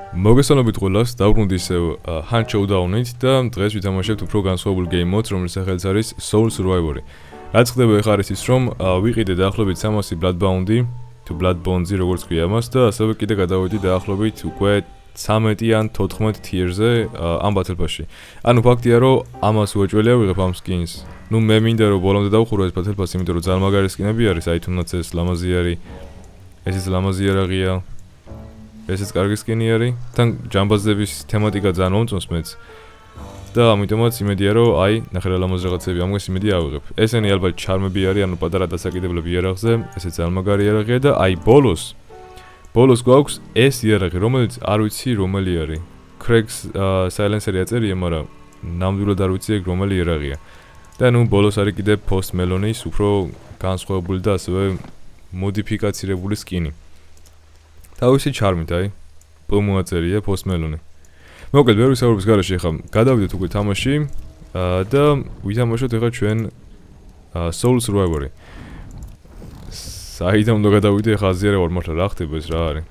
მოგესალმებით ყველას, დავბრუნდი ისევ Hunt Showdown-ით და დღეს ვითამაშებთ უფრო განსხვავებულ game mode-ს, რომელიც სახელიც არის Soul Survivor-ი. რაც ხდება ახლა არის ის, რომ ვიყიდე დაახლოებით 300 Bloodbound-ი, თუ Bloodbound-ი როგორც ქვია მას და ასევე კიდე გადავედი დაახლოებით უკვე 13 ან 14 tier-ზე ამ Battle Pass-ში. ანუ ფაქტია, რომ ამას უეჭველია ვიღებ ამ skins. ნუ მე მინდა რომ ბოლომდე დავხურო ეს Battle Pass, იმიტომ რომ ძალიან მაგარი skin-ები არის, აი თუნდაც ეს ლამაზი არის. ესეც ლამაზი არაღია. ესეც კარგი სკინი არის. თან ჯამბაზების თემატიკა ძალიან მომწონს მეც. და ამიტომაც იმედია რომ აი ნახე რა ლამაზ რაღაცები ამგვარს იმედი ავიღებ. ესენი ალბათ ჩარმები არის, ანუ პატარა დასაკიდებლები იარაღზე, ესეც ძალიან მაგარი იარაღია და აი ბოლოს გვაქვს ეს იარაღი, რომელიც არ ვიცი რომელი არის. Craig's Silencer-ი აწერია, მაგრამ ნამდვილად არ ვიცი ეგ რომელი იარაღია. და ნუ ბოლოს არის კიდე Post Malone-ის უფრო განსხვავებული და ასევე მოდიფიკაცირებული სკინი. თავისი ჩარმით, აი, პრომოაწერია Post Malone. მოკლედ, ვერ ვისაუბრებს გარეშე ახლა. გადავიდეთ უკვე თამაში და ვითამაშოთ ახლა ჩვენ Soul Survivor-ი. საიდან უნდა გადავიდე ახლა აზიარა ვარ, მართლა რა ხდება ეს რა არის?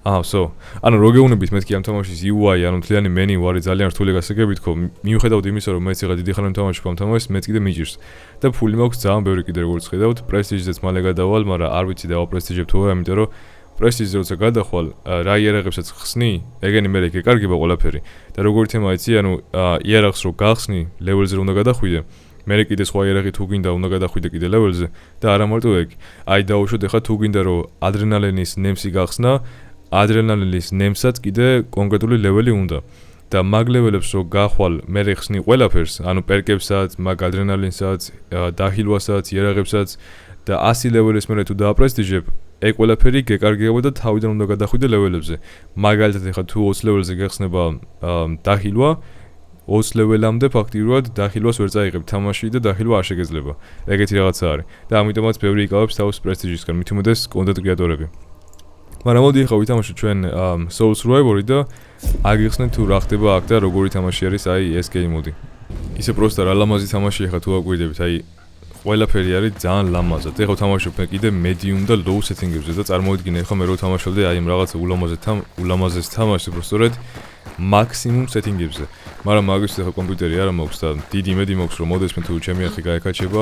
ანუ რო გეუბნებით მეთქი ამ თამაშის UI, ანუ მთლიანი menu არის ძალიან რთული გასაგებით ხო, მიუხედავად იმისა, რომ მეც ახლა დიდი ხანი თამაშობ ამ თამაშს, მეც კიდე მიჭირს. და ფული მაქვს ძალიან ბევრი კიდე როგორც ხედავთ, Prestige-ზეც მალე გადავალ, მაგრამ არ ვიცი დავაპრესტიჟებ თუ არა, იმიტომ რომ Prestige-ზე როცა გადახვალ, რა იარაღებსაც ხსნი, ეგენი მე გეკარგება ყველაფერი. და როგორი თემა იცი, ანუ იარაღს რო გახსნი, level-ზე უნდა გადახვიდე. მე კიდე სხვა იარაღი თუ გინდა უნდა გადახვიდე კიდე level-ზე და არა მარტო ეგ. აი დავუშვოთ ახლა თუ გინდა რომ ადრენალინის ნემსი გახსნა, ადრენალინის ნემსაც კიდე კონკრეტული level-ი უნდა. და მაგ level-ებს რო გახვალ, მე ხსნი ყველაფერს, ანუ პერკებსაც, მაგ ადრენალინსაც, დაჰილვასაც, იარაღებსაც და 100 level-ის მე თუ დააპრესტიჟებ, ეგ ყველაფერი გეკარგება და თავიდან უნდა გადახვიდე level-ებზე. მაგალითად ახლა თუ 20 level-ზე გახსნება დაჰილვა, 20 level-ამდე ფაქტიურად დაჰილვას ვერ წაიღებ თამაში და დაჰილვა არ შეგეძლება. ეგეთი რაღაცა არის. და ამიტომაც ბევრი იკავებს თავს Prestige-ისგან, მით უმეტეს კონტენტ კრეატორები. მაგრამ მოდი ახლა ვითამაშოთ ჩვენ Soul Survivor-ი და აგიხსნეთ თუ რა ხდება აქ და როგორი თამაში არის აი ეს game mode-ი. ისე პროსტა რა ლამაზი თამაში ახლა თუ აკვირდებით, აი ყველაფერი არის ძალიან ლამაზად. ეხლა ვთამაშობ კიდე medium და low setting-ებზე და წარმოვიდგინე ახლა მე რო ვთამაშობდი აი ამ რაღაცა ულამაზეს თამაშს უბრალოდ მაქსიმუმ setting-ებზე. მაგრამ მაგის ახლა კომპიუტერი არ მაქვს და დიდი იმედი მაქვს რომ მოდესმე თუ ჩემი ახი გაეკაჩება,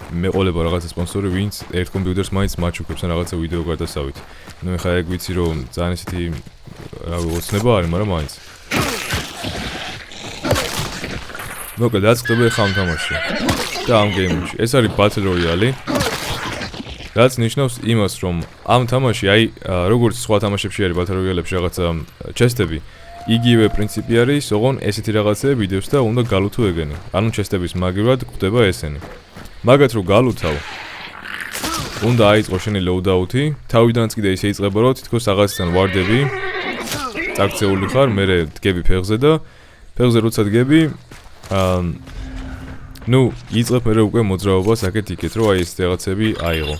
მეყოლება რაღაცა სპონსორი, ვინც ერთ კომპიუტერს მაინც მაჩუქებს ან რაღაცა ვიდეო გარდასავით. ნუ ახლა ეგ ვიცი რომ ძალიან ისეთი რავი ოცნება არის, მაგრამ მაინც. მოკლედ რაც ხდება ახლა ამ თამაშში. და ამ game-ში. ეს არის Battle Royale. რაც ნიშნავს იმას, რომ ამ თამაში აი როგორც სხვა თამაშებში არის Battle Royale-ებში რაღაცა chest-ები, იგივე პრინციპი არის, ოღონ ესეთი რაღაცები ვიდევს და უნდა გალუთო ეგენი. ანუ chest-ების მაგივრად გვხვდება ესენი. მაგათ რო გალუთავ, უნდა აიწყო შენი loadout-ი, თავიდანაც კიდე ისე იწყება, რომ თითქოს რაღაციდან ვარდები, წაქცეული ხარ, მერე დგები ფეხზე და ფეხზე როცა დგები, ნუ იწყებ მე უკვე მოძრაობას აქეთ იქეთ რომ აი ეს რაღაცები აიღო.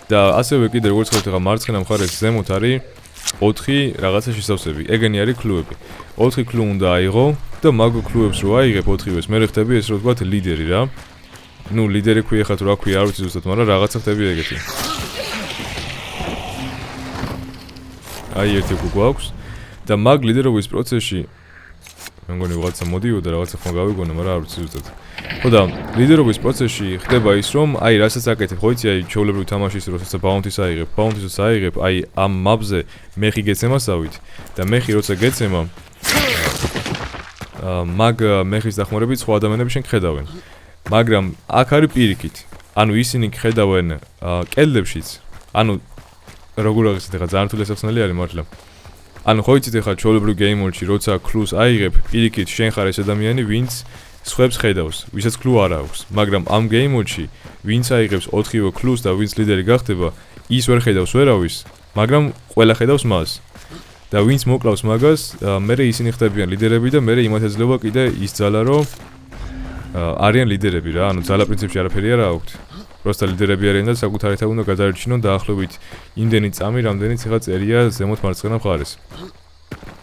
და ასევე კიდე როგორც ხედავთ ახლა მარცხენა მხარეს ზემოთ არის 4 რაღაცა შესავსები. ეგენი არის კლუბები. 4 კლუბი უნდა აიღო და მაგ კლუბებს რო აიღებ 4-ვეს, მე ხდები ეს რო ვთქვათ ლიდერი რა. ნუ ლიდერი ქვია ხა თუ რა ქვია არ ვიცი ზუსტად, მაგრამ რაღაცა ხდები ეგეთი. აი ერთი კლუბი გვაქვს და მაგ ლიდერობის პროცესში მე მგონი რაღაცა მოდიოდა რაღაცა ხომ გავიგონა, მაგრამ არ ვიცი ზუსტად. ხო და ლიდერობის პროცესში ხდება ის, რომ აი რასაც აკეთებ, ხო იცი, აი ჩვეულებრივ თამაშის როცა ბაუნტის აიღებ, აი ამ მაპზე მეხი გეცემასავით და მეხი როცა გეცემა, მაგ მეხის დახმარებით სხვა ადამიანები შენ ხედავენ. მაგრამ აქ არის პირიქით. ანუ ისინი ხედავენ კედლებშიც. ანუ როგორ აღიქვამთ ახლა ძალიან რთული სასწავლელი არის მართლა. ანუ ხო იცით ახლა ჩვეულებრივ game mode-ში როცა კლუს აიღებ, პირიქით შენ ხარ ეს ადამიანი, ვინც სხვებს ხედავს, ვისაც კლუ არ აქვს. მაგრამ ამ game mode-ში ვინც აიღებს 4-ვე კლუს და ვინც ლიდერი გახდება, ის ვერ ხედავს ვერავის, მაგრამ ყველა ხედავს მას. და ვინც მოკლავს მაგას, მერე ისინი ხდებიან ლიდერები და მერე იმათ ეძლევა კიდე ის ძალა, რომ არიან ლიდერები რა, ანუ ძალა პრინციპში არაფერი არ აქვთ. Просто ლიდერები არიან და საკუთარი თავი უნდა გადაარჩინონ დაახლოებით იმდენი წამი, რამდენიც ახლა წერია ზემოთ მარცხენა მხარეს.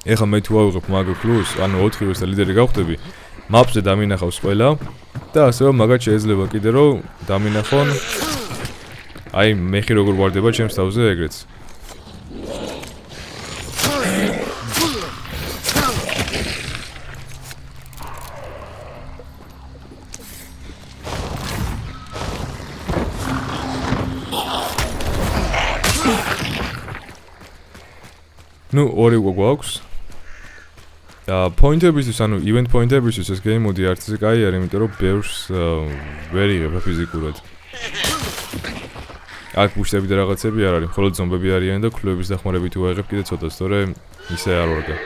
ეხლა მე თუ ავიღებ მაგ კლუბს, ანუ 4-ვეს და ლიდერი გავხდები, მაპზე დამინახავს ყველა და ასევე მაგათ შეიძლება კიდე რომ დამინახონ აი მეხი როგორ ვარდება ჩემს თავზე ეგრეც. ნუ ორი უკვე გვაქვს. და პოინტებისთვის, ანუ ივენთ პოინტებისთვის ეს გეიმ მოდი არც ისე კაი არის, იმიტომ რომ ბევრს ვერ იღებ ფიზიკურად. აქ ბუშტები და რაღაცები არ არის, მხოლოდ ზომბები არიან და ქლუების დახმარებით უაღებ კიდე ცოტა, სწორე ისე არ ვარგა.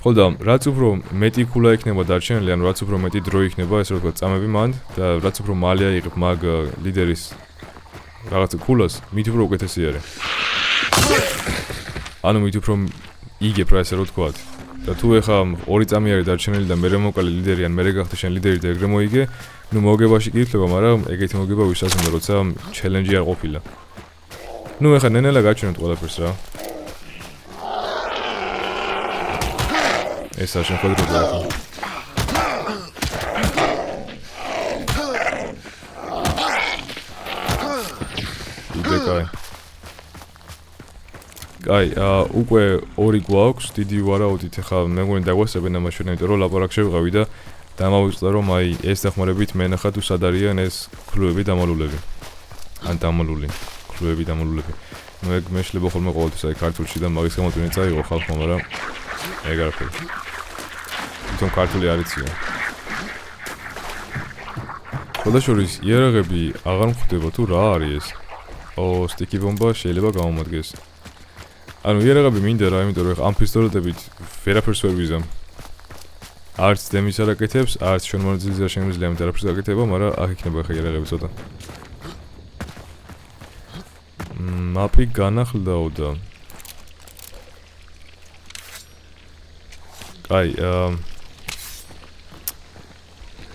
ხოლო რაც უფრო მეტი ქულა იქნება დარჩენილი, ანუ რაც უფრო მეტი დრო იქნება, ესე რომ ვთქვათ, წამები მანდ და რაც უფრო მალე აიღებ მაგ ლიდერის რაღაც ქულას, მით უფრო უკეთესი არის. ანუ მით უფრო იგებ რა ესე რომ ვთქვათ. და თუ ეხა ორი წამი არის დარჩენილი და მე მოკალე ლიდერი ან მე გახდა შენ ლიდერი და ეგრე მოიგე, ნუ მოგებაში კი ითვლება, მაგრამ ეგეთი მოგება ვისაც უნდა როცა ჩელენჯი არ ყოფილა. ნუ ეხა ნენელა გაჩვენოთ ყველაფერს რა. ეს არ შეხედრება ახლა. იდეკაი. აი, უკვე ორი გვაქვს, დიდი ვარაუდით ახლა მე მგონი დაგვასწრებენ ამაშენ, იმიტომ რომ ლაპარაკ შევიყავი და დამავიწყდა რომ აი ეს დახმარებით მე ნახა თუ სად არიან ეს ქლუები დამალულები. ან დამალული, ქლუები დამალულები. ნუ ეგ მეშლება ხოლმე ყოველთვის აი ქართულში და მაგის გამო თვითონ წაიღო ხალხმა, მაგრამ ეგ არაფერი. თვითონ ქართული არ იციან. ხოდაშორის იარაღები აღარ მხვდება თუ რა არის ეს? სტიკი ბომბა შეიძლება გამომადგეს. ანუ იარაღები მინდა რა, იმიტომ რომ ამ პისტოლეტებით ვერაფერს ვერ ვიზამ. არც დემის არ აკეთებს, არც ჩვენ მონაწილეზე შემიძლია ამ ვერაფერს გაკეთება, მაგრამ აქ იქნება ხა იარაღები ცოტა. მაპი განახლდაო და აი,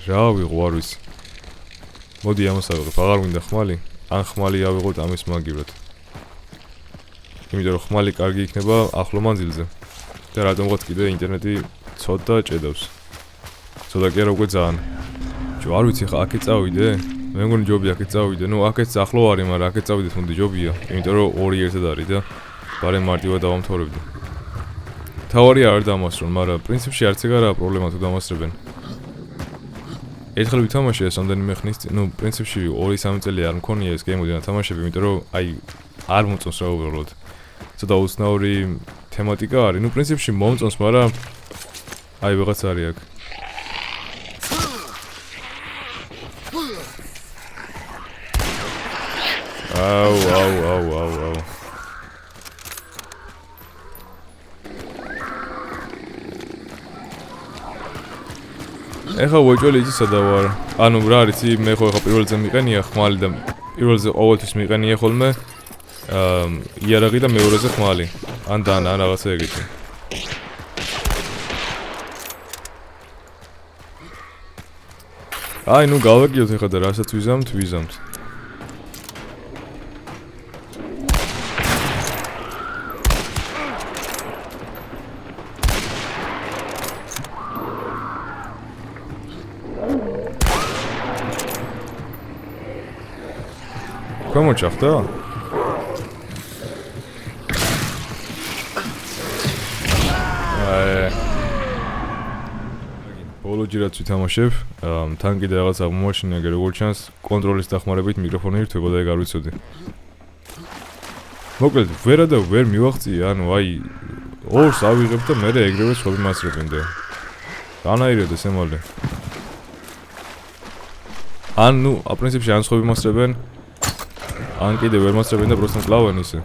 რა ვიღო არ ვიცი. მოდი ამას ავიღებ, აღარ მინდა ხმალი, ან ხმალი ავიღოთ ამის მაგივრად. იმიტომ რომ ხმალი კარგი იქნება ახლო მანძილზე. და რატომღაც კიდე ინტერნეტი ცოტა ჭედავს. ცოტა კი არა უკვე ძალიან. არ ვიცი ხა აქეთ წავიდე? მე მგონი ჯობია აქეთ წავიდე. ნუ აქეთ ახლო არის, მაგრამ აქეთ წავიდეთ მოდი ჯობია. იმიტომ რომ ორი ერთად არის და ბარემ მარტივად დავამთავრებდი. თავარია არ დამასრონ, მაგრამ პრინციპში არც ეგ არაა პრობლემა თუ დამასრებენ. ერთხელ ვითამაშე ეს ამდენიმე ხნის, ნუ პრინციპში 2-3 წელი არ მქონია ეს გეიმოდი ნათამაშები, იმიტომ რომ აი არ მომწონს რა უბრალოდ. ცოტა უცნაური თემატიკა არის. ნუ პრინციპში მომწონს, მაგრამ აი ვიღაც არის აქ. აუ. ეხა ვეჭველი იცი სადა ვარ. ანუ რა არის, მე ხო ეხა პირველზე მიყენია ხმალი და პირველზე ყოველთვის მიყენია ხოლმე იარაღი და მეორეზე ხმალი. ან რაღაცა ეგეთი. აი, ნუ გავაკიოთ ეხა და რასაც ვიზამთ. გამოჩახდა? ბოლო ჯერაც ვითამაშებ, თან კიდე რაღაც აღმოაჩინე, როგორც ჩანს, კონტროლის დახმარებით მიკროფონი ირთვება და ეგ არ ვიცოდი. მოკლედ, ვერა და ვერ მივაღწია, ანუ აი ორს ავიღებ და მერე ეგრევე სხვები მასრებენ და რანაირად ეს ემალე. ან ნუ, პრინციპში ან სხვები მასრებენ, ან კიდე ვერ მასრებენ და პროსტან კლავენ ისე.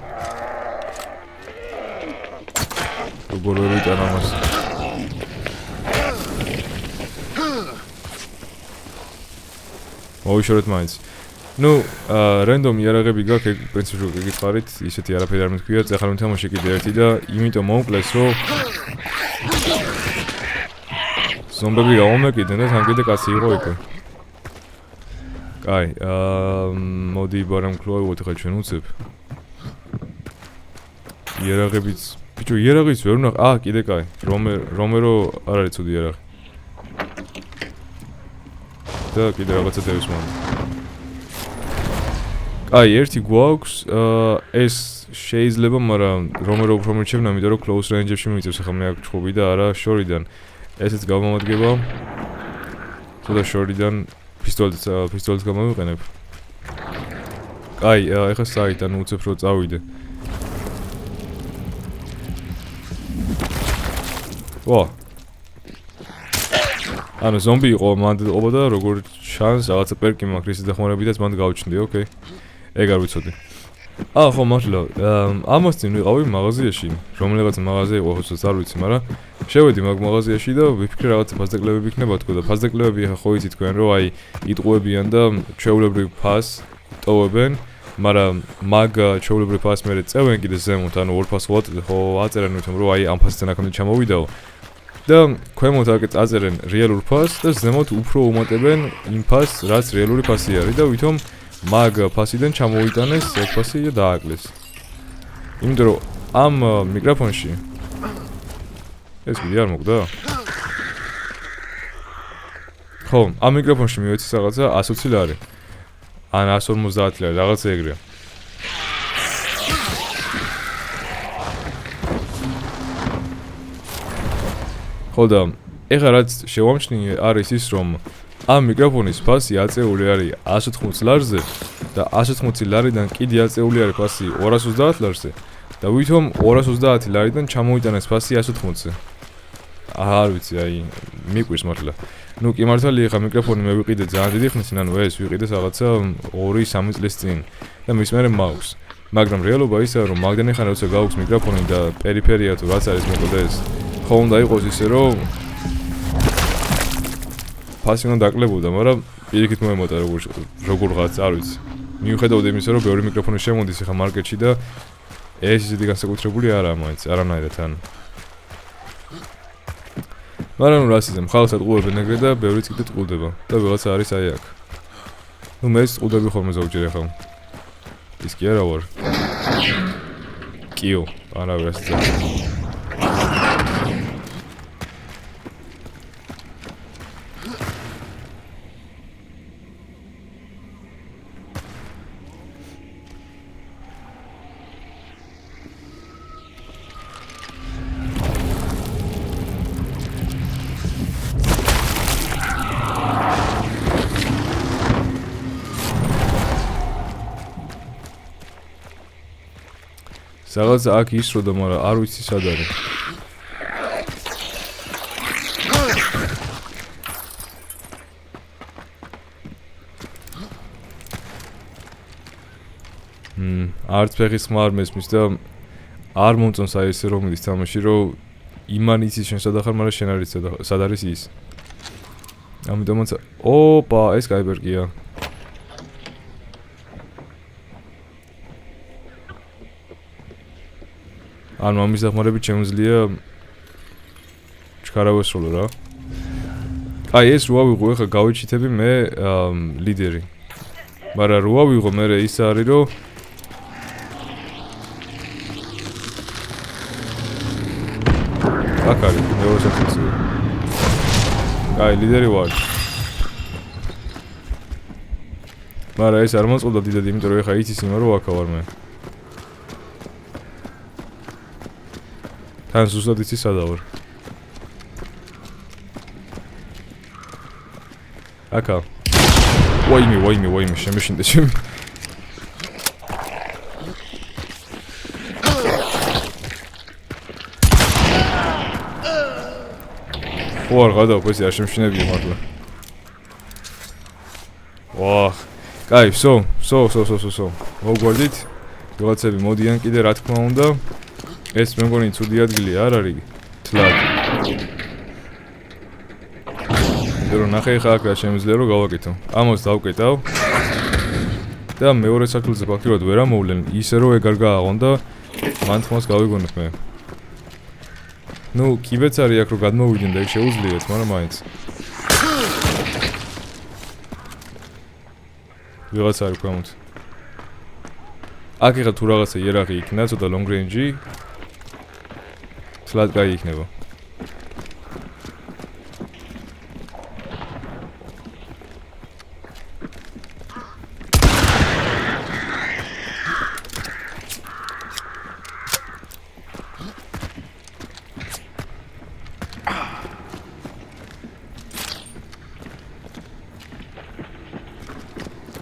როგორ ვერ ვიტან ამას. მოვიშორეთ მაინც. ნუ, რენდომ იარაღები გაქვს, ეგ პრინციპში რო გიგიხარით, ისეთი არაფერი არ მეთქვია, ახლა მითამაშე კიდე ერთი და იმიტომ მომკლეს, რომ ზომბები გამომეკიდნენ და თან კიდე კაცი იყო იქ. აი, მოდი ბარემ კლავოთ ხა ჩვენ უცებ. იარაღებიც, ბიჭო, იარაღიც ვერ ვნახ. კიდე კაი. რომერო არ არის ცუდი იარაღი. და კიდე რაღაცა დევს მან. აი, ერთი გვაქვს, ეს შეიძლება, მაგრამ რომერო უფრო მერჩევნა, იმიტომ რომ close range-ებში მიწევს ახლა მე აქ ჩხუბი და არა შორიდან. ესეც გამომადგება. ცოტა შორიდან პისტოლეტს გამოვიყენებ. აი, ეხა საით, ანუ უცებ რო წავიდე. ვა ანუ ზომბი იყო მანდ ყოფოდა როგორ ჩანს რაღაცა პერკი მაქვს რის დახმარებითაც მანდ გავჩნდი ოკეი ეგ არ ვიცოდი ხო მართლა ამას წინ ვიყავი მაღაზიაში რომელიღაც მაღაზია იყო ხოსაც არ ვიცი მაგრამ შევედი მაგ მაღაზიაში და ვიფიქრე რაღაცა ფასდაკლევები იქნება თქო და ფასდაკლევები ხა ხო იცით თქვენ რომ აი იტყუებიან და ჩვეულებრივ ფას ტოვებენ მაგრამ მაგ ჩვეულებრივ ფას მე წევენ კიდე ზემოთ ანუ ორ ფას ხო აწერენ ვითომ რომ აი ამ ფასთან აქამდე ჩამოვიდაო და ქვემოთ აქ აწერენ რეალურ ფასს და ზემოთ უფრო უმატებენ იმ ფასს რაც რეალური ფასი არის და ვითომ მაგ ფასიდან ჩამოვიტანეს ეგ ფასი და დააკლეს იმიტომ რომ ამ მიკროფონში ეს ვიდეო არ მოგდა ხო ამ მიკროფონში მივეცი რაღაცა 120 ლარი ან 150 ლარი რაღაცა ეგრეა ხო და ეხლა რაც შევამჩნიე არის ის რომ ამ მიკროფონის ფასი აწეული არის 180 ლარზე და 180 ლარიდან კიდე აწეული არის ფასი 230 ლარზე და ვითომ 230 ლარიდან ჩამოიტანეს ფასი 180-ზე არ ვიცი აი მიყვირს მართლა ნუ კი მართალია ხა მიკროფონი მე ვიყიდე ძალიან დიდი ხნის ანუ ეს ვიყიდე რაღაცა 2-3 წლის წინ და მის მერე მაქვს მაგრამ რეალობა ისაა რომ მაგდენი ხან როცა გაქვს მიკროფონი და პერიფერია თუ რაც არის მოკლედ ხო უნდა იყოს ისე რომ ფასი უნდა დაკლებოდა მაგრამ პირიქით მოემოტა როგორღაც არ ვიცი მიუხედავად იმისა რომ ბევრი მიკროფონი შემოდის ხა მარკეტში და ეს ისეთი განსაკუთრებული არაა მაინც არანაირად ან მაგრამ რა ისე მხალხს ატყუებენ ეგრე და ბევრიც კიდე ტყუდება და ვიღაცა არის აი აქ ნუ მე ტყუდები ხოლმე ზოგჯერ ახლა ის კი არა ვარ კიო არავე ასე რაღაც აქ ისროდა, მაგრამ არ ვიცი სად არის. არც ფეხის ხმა არ მესმის და არ მომწონს აი ესე რომ მიდის თამაში, რომ იმან იცის შენ სად ახარ, მაგრამ შენ არ იცი სად არის ის. ამიტომაც ოპა, ეს კაიბერგია. ანუ ამის დახმარებით შემიძლია ჩქარა ვესრულო რა. აი ეს როა ვიღო, ეხლა გავიჩიტები მე ლიდერი. მაგრამ როა ვიღო მე ის არის რომ აქ არის მეორე საფუძველი. აი ლიდერი ვარ. მაგრამ ეს არ მოწყობდა დიდად, იმიტომ რომ ეხლა იცის იმა რომ აქა ვარ მე. თან ზუსტად იცის სადა ვარ. აკა. ვაიმე, შემეშინდა ჩემ. ვარ გადავ ეს არ შემშინებია მართლა. ვაჰ. კაი, სო. მოგვარდით. ვიღაცები მოდიან კიდე რა თქმა უნდა. ეს მე მგონი ცუდი ადგილი არ არის. თლად. რომ ნახე ხა აქ რა შემიძლია რომ გავაკეთო. ამას დავკეტავ. და მეორე სართულზე ფაქტობრივად ვერ ამოვლენ, ისე რომ ეგ არ გააღონ და მან თმას გავიგონებ მე. ნუ კიბეც არის აქ რომ გადმოვიდნენ და ეგ შეუძლიათ, მაგრამ მაინც. ვიღაც არის ქვემოთ. აქ ეხლა თუ რაღაცა იერარქი იქნა, ცოტა long range-ი სლად კაი იქნება.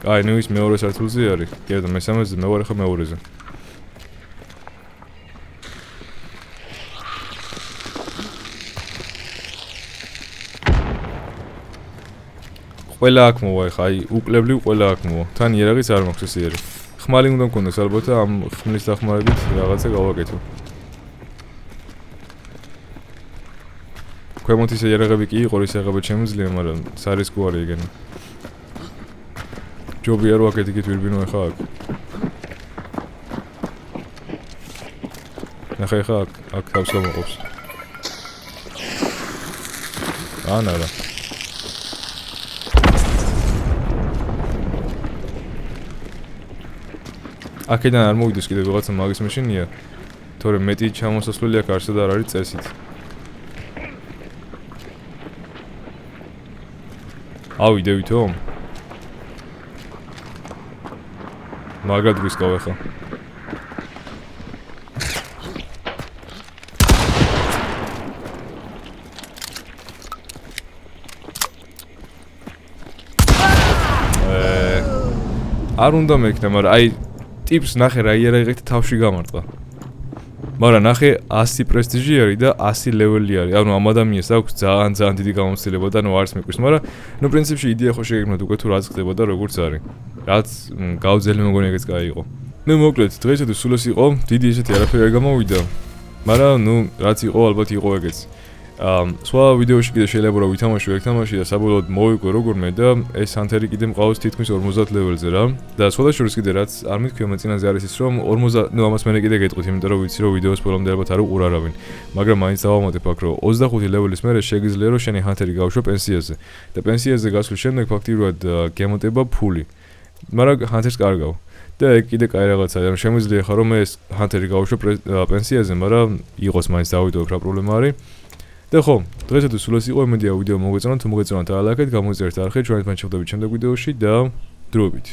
აი, ნუ ის მეორე სართულზე არის. კი და მესამეზე მე ვარ ხა მეორეზე. ყველა აქ მოვა ეხა, აი უკლებლივ ყველა აქ მოვა. თან იერაღიც არ მაქვს ესიერი. ხმალი უნდა მქონდეს ალბათ და ამ ხმლის დახმარებით რაღაცა გავაკეთო. ქვემოთ ისე იერაღები კი იყო, რის იერაღებიც შემიძლია, მაგრამ სარისკო არის ეგენი. ჯობია რომ აქეთ იქით ვირბინო ეხა აქ. ნახე ეხა აქ თავს გამოყოფს. ანარა. აქედან არ მოვიდეს კიდე ვიღაცა მაგის მეშინია, თორემ მეტი ჩამოსასვლელი აქ არსად არ არის წესით. ავიდევითო? მაგრად ვისკავ ახლა. არ უნდა მექნა, მაგრამ აი ტიპს ნახე რა იერაღით თავში გამარტყა. მაგრამ ნახე 100 პრესტიჟი არის და 100 ლეველი არის. ანუ ამ ადამიანს აქვს ძალიან დიდი გამოცდილება და ნუ არც მეკვირს, მაგრამ ნუ პრინციპში იდეა ხო შეგექმნათ უკვე თუ რაც ხდება და როგორც არის. რაც გავძელი მეგონი ეგეც კაი იყო. ნუ მოკლედ დღესაც სულ ეს იყო, დიდი ესეთი არაფერი არ გამოვიდა. მაგრამ ნუ რაც იყო ალბათ იყო ეგეც. სხვა ვიდეოში კიდე შეიძლება რომ ვითამაშო ეგ თამაში და საბოლოოდ მოვიკვე როგორმე და ეს ჰანტერი კიდე მყავს თითქმის 50 ლეველზე რა. და სხვადასხვა კიდე რაც არ მithქვია მეწინაზე არის ის რომ 50 ნუ ამას მე კიდე გეტყვით, იმიტომ რომ ვიცი რომ ვიდეოს ბოლომდე ალბათ არ უყურა არავინ. მაგრამ მაინც დავამატებ აქ რომ 25 ლეველის მერე შეგიძლია რომ შენი ჰანტერი გავშვა პენსიაზე. და პენსიაზე გასვლის შემდეგ ფაქტიურად გემოტება ფული. მაგრამ ჰანტერს კარგავ. და ეგ კიდე კაი რაღაცაა, რომ შემიძლია ხარ რომ ეს ჰანტერი გავშვა პენსიაზე, მაგრამ იყოს მაინც დავიდოებ რა პრობლემა არის. და ხო, დღესაც სულ ეს იყო, იმედია ვიდეო მოგეწონათ, თუ მოგეწონათ ალაიქეთ, გამოიწერეთ არხი, ჩვენთან შევხვდებით შემდეგ ვიდეოში და დროებით.